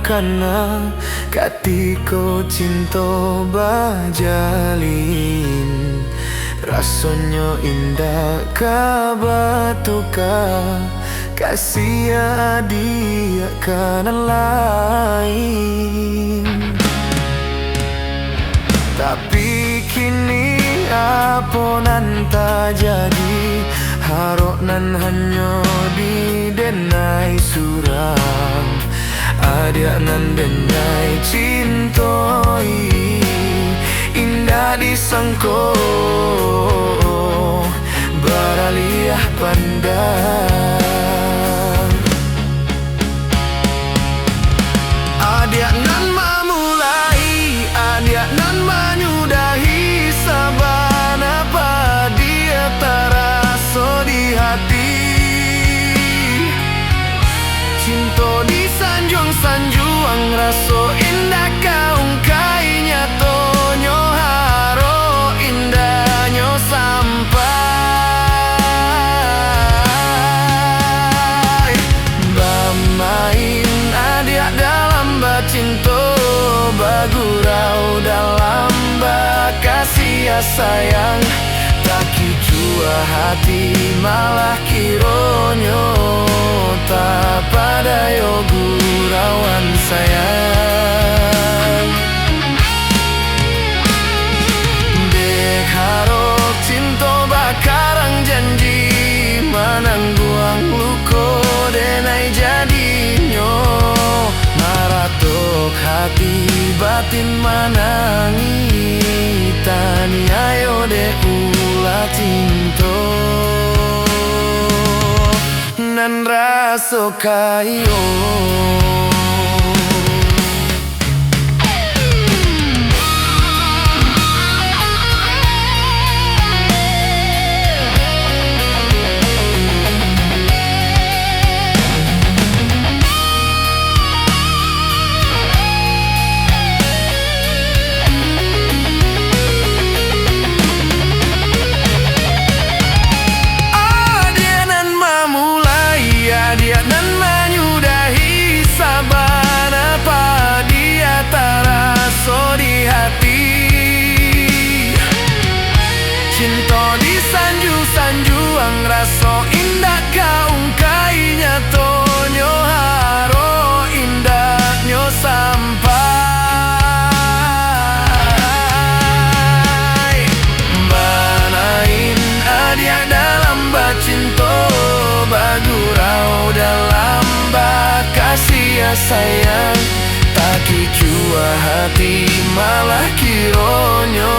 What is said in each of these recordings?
kana katiko cinta bajalin, rasanya indah kabatuka kasih dia kana lain. Tapi kini apa nanta jadi, harok nan hanya didenai surang, adia nan denai cintoi indah disangko baraliah pandang. Adia nan memulai, adia nan menyudahi, sabana apa dia taraso di hati. Cinta di sanjuang-sanjuang, raso indah kaungkai nyatonyo haro indahnya sampai. Bamain adia dalam bacinto, bagurau dalam bakasih sayang, tak kicua hati malah kironyo tak pada yo gurawan sayang. Dek harok cinta bakarang janji, manangguang luko denai jadinyo, maratok hati batin manangi, tani ayo dek ulah cinta nan raso kayo. Cinta di sanjuang, raso indah kaungkai nyatonyo haro indahnya sampai. Banain adia dalam bacinto, bagurau dalam bakasih sayang, tak kicua hati malah kironyo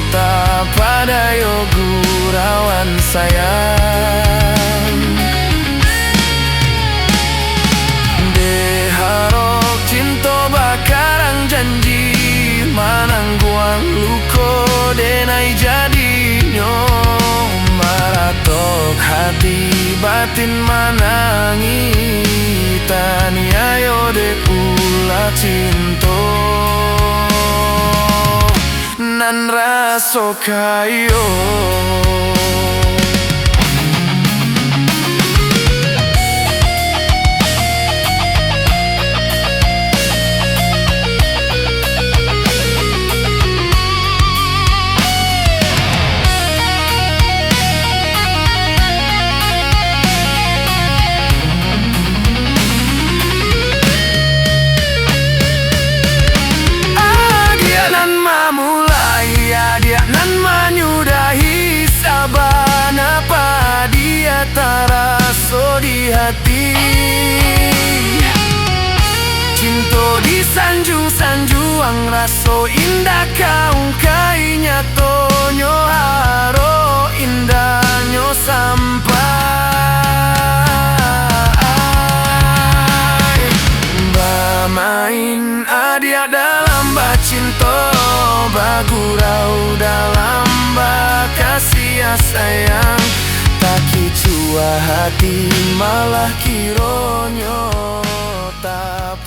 tak pada yo gurawan sayang. Deharok cinta bakarang janji, manangguang luko denai jadinyo, maratok hati batin manangi, tani ayo dek ulah cinta nan raso kayo. Adia nan menyudahi, sabana apa dia taraso di hati. Cinta di sanjuang, raso indah kaungkai nyatonyo haro indahnya sampai. Bamain adia dalam bacinto, bagurau dalam bakasih sayang, tak kicua hati malah kironyo tak